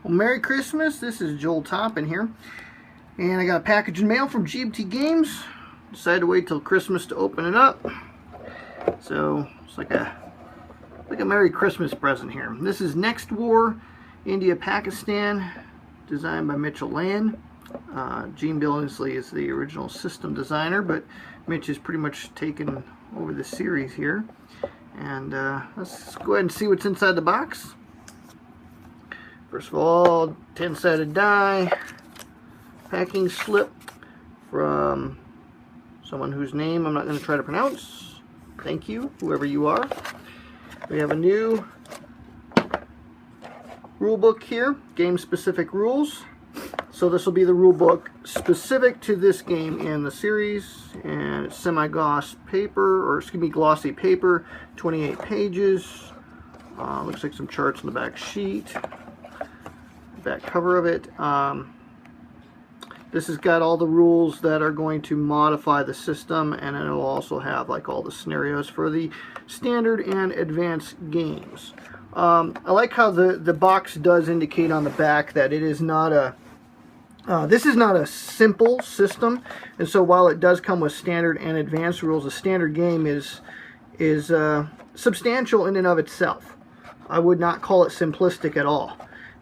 Well, Merry Christmas. This is Joel Toppin here, and I got a package in mail from GMT Games. Decided to wait till Christmas to open it up, so it's like a Merry Christmas present here. This is Next War, India, Pakistan, designed by Mitchell Land. Gene Billingsley is the original system designer, but Mitch has pretty much taken over the series here. And let's go ahead and see what's inside the box. First of all, 10-sided die, packing slip from someone whose name I'm not going to try to pronounce. Thank you, whoever you are. We have a new rule book here, game-specific rules. So this will be the rule book specific to this game in the series, and it's semi-gloss paper, or excuse me, glossy paper, 28 pages. Looks like some charts on the back sheet. Back cover of it. This has got all the rules that are going to modify the system, and it will also have like all the scenarios for the standard and advanced games. I like how the box does indicate on the back that it is not a this is not a simple system, and so while it does come with standard and advanced rules, the standard game is substantial in and of itself. I would not call it simplistic at all.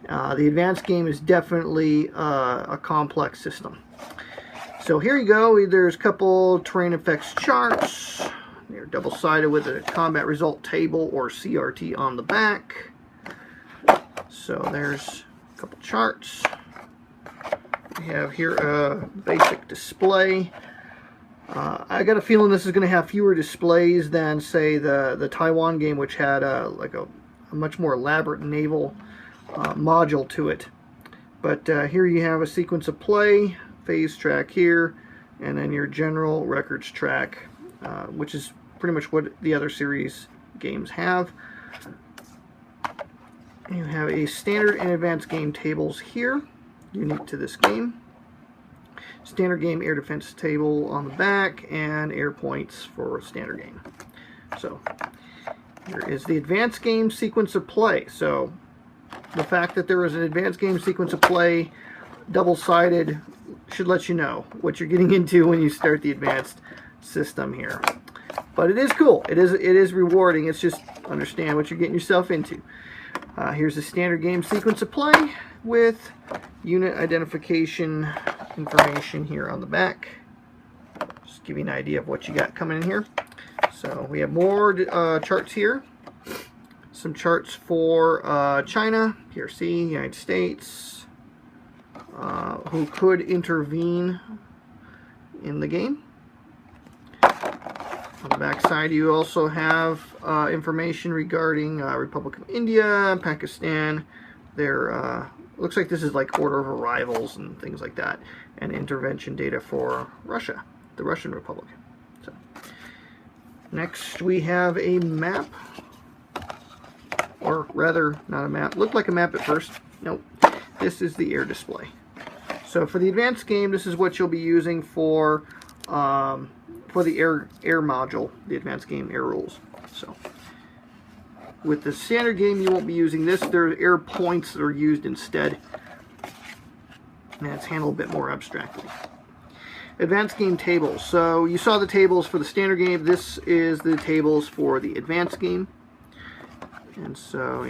The advanced game is definitely a complex system. So here you go. There's a couple terrain effects charts. They're double-sided with a combat result table or CRT on the back. So there's a couple charts. We have here a basic display. I got a feeling this is going to have fewer displays than, say, the Taiwan game, which had like a much more elaborate naval module to it. But here you have a sequence of play, phase track here, and then your general records track, which is pretty much what the other series games have. You have a standard and advanced game tables here, unique to this game. Standard game air defense table on the back, and air points for standard game. So here is the advanced game sequence of play. So the fact that there is an advanced game sequence of play, double-sided, should let you know what you're getting into when you start the advanced system here. But it is cool. It is rewarding. It's just understand what you're getting yourself into. Here's the standard game sequence of play with unit identification information here on the back. Just give you an idea of what you got coming in here. So we have more charts here. Some charts for China, PRC, United States, who could intervene in the game. On the back side, you also have information regarding Republic of India, Pakistan. Their looks like this is like order of arrivals and things like that, and intervention data for Russia, the Russian Republic. So next, we have a map. Or rather, not a map. Looked like a map at first. Nope. This is the air display. So for the advanced game, this is what you'll be using for the air module, the advanced game air rules. So with the standard game, you won't be using this. There are air points that are used instead, and it's handled a bit more abstractly. Advanced game tables. So you saw the tables for the standard game. This is the tables for the advanced game. And so,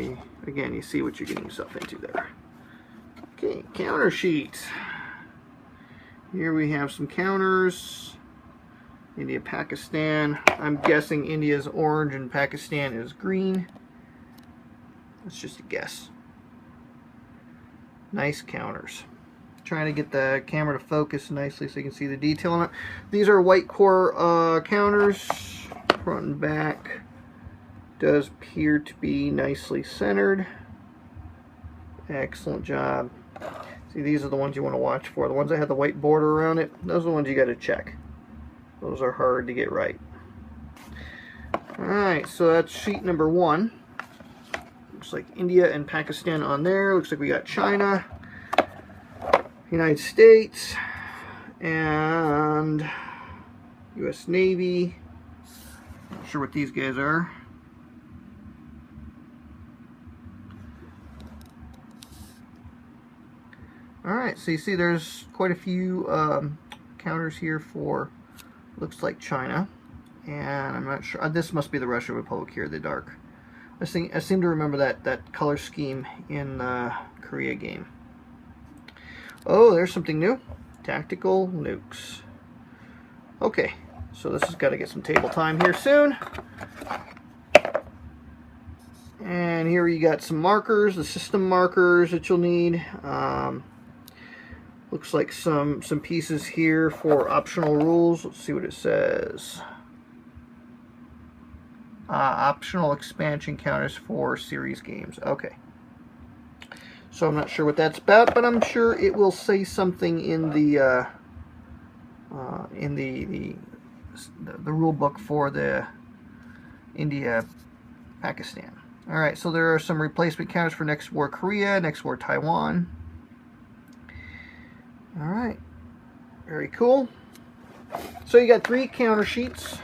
again, you see what you're getting yourself into there. Okay, counter sheet. Here we have some counters. India, Pakistan. I'm guessing India is orange and Pakistan is green. That's just a guess. Nice counters. Trying to get the camera to focus nicely so you can see the detail on it. These are white core counters, front and back. Does appear to be nicely centered. Excellent job. See, these are the ones you want to watch for. The ones that have the white border around it, those are the ones you got to check. Those are hard to get right. Alright, so that's sheet number 1. Looks like India and Pakistan on there. Looks like we got China, United States, and U.S. Navy. Not sure what these guys are. Alright, so you see there's quite a few counters here for, looks like China. And I'm not sure, this must be the Russian Republic here, the dark. I seem to remember that color scheme in the Korea game. Oh, there's something new. Tactical nukes. Okay, so this has got to get some table time here soon. And here you got some markers, the system markers that you'll need. Looks like some pieces here for optional rules. Let's see what it says. Optional expansion counters for series games. Okay. So I'm not sure what that's about, but I'm sure it will say something in the rule book for the India Pakistan. All right, so there are some replacement counters for next war Korea, next war Taiwan. All right, very cool. So you got 3 counter sheets,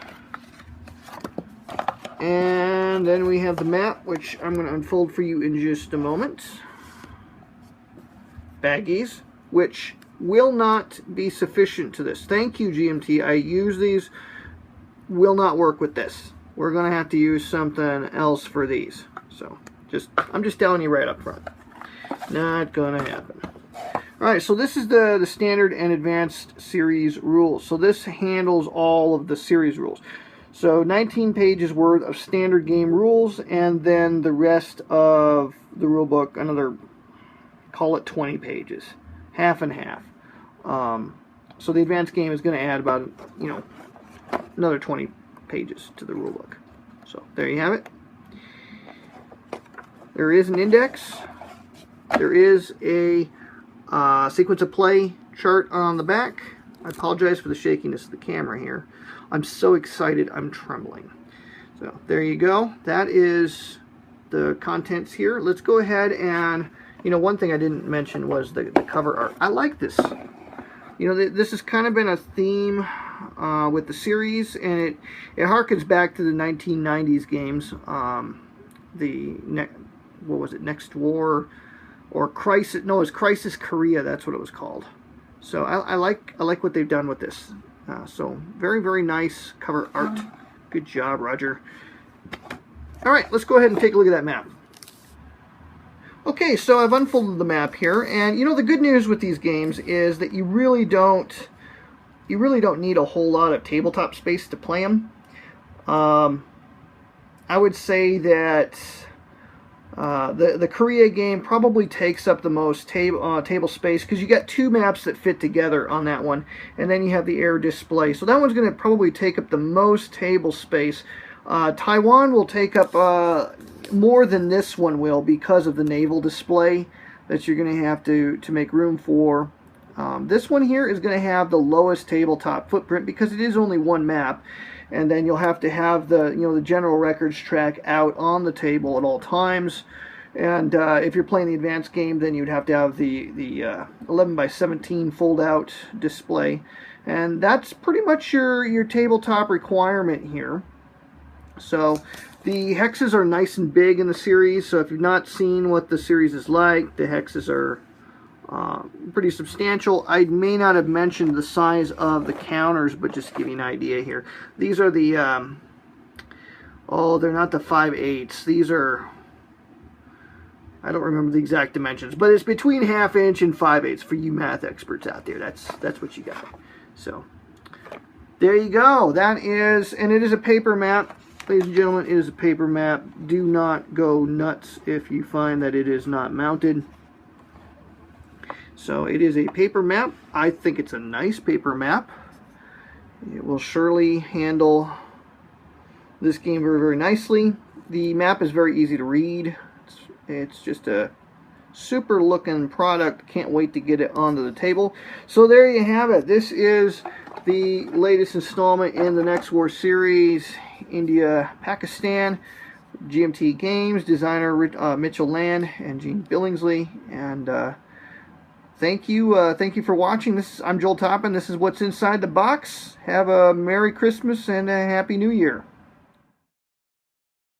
and then we have the map, which I'm going to unfold for you in just a moment. Baggies, which will not be sufficient to this. Thank you, GMT. I use these. Will not work with this. We're going to have to use something else for these. So, I'm just telling you right up front. Not going to happen. Alright, so this is the standard and advanced series rules. So this handles all of the series rules. So 19 pages worth of standard game rules, and then the rest of the rule book, another, call it 20 pages. Half and half. So the advanced game is going to add about, another 20 pages to the rule book. So there you have it. There is an index. There is a sequence of play chart on the back. I apologize for the shakiness of the camera here. I'm so excited I'm trembling. So there you go. That is the contents here. Let's go ahead and, one thing I didn't mention was the cover art. I like this. This has kind of been a theme with the series, and it harkens back to the 1990s games. What was it? Next War, or Crisis? No, it was Crisis Korea. That's what it was called. So I like what they've done with this. So very, very nice cover art. Good job, Roger. All right, let's go ahead and take a look at that map. Okay, so I've unfolded the map here, and the good news with these games is that you really don't need a whole lot of tabletop space to play them. I would say that the Korea game probably takes up the most table space, because you got 2 maps that fit together on that one, and then you have the air display. So that one's going to probably take up the most table space. Taiwan will take up more than this one will, because of the naval display that you're going to have to make room for. This one here is going to have the lowest tabletop footprint, because it is only 1 map, and then you'll have to have the general records track out on the table at all times. And if you're playing the advanced game, then you'd have to have the 11:17 fold-out display, and that's pretty much your tabletop requirement here. So the hexes are nice and big in the series, so if you've not seen what the series is like, the hexes are pretty substantial. I may not have mentioned the size of the counters, but just to give you an idea here. These are the, they're not the 5/8. These are, I don't remember the exact dimensions, but it's between 1/2 inch and 5/8 for you math experts out there. That's what you got. So there you go. That is, and it is a paper map. Ladies and gentlemen, it is a paper map. Do not go nuts if you find that it is not mounted. So it is a paper map. I think it's a nice paper map. It will surely handle this game very, very nicely. The map is very easy to read. It's just a super looking product. Can't wait to get it onto the table. So there you have it. This is the latest installment in the Next War series, India, Pakistan. GMT Games, designer Mitchell Land and Gene Billingsley. And thank you for watching. I'm Joel Toppin. This is what's inside the box. Have a Merry Christmas and a Happy New Year.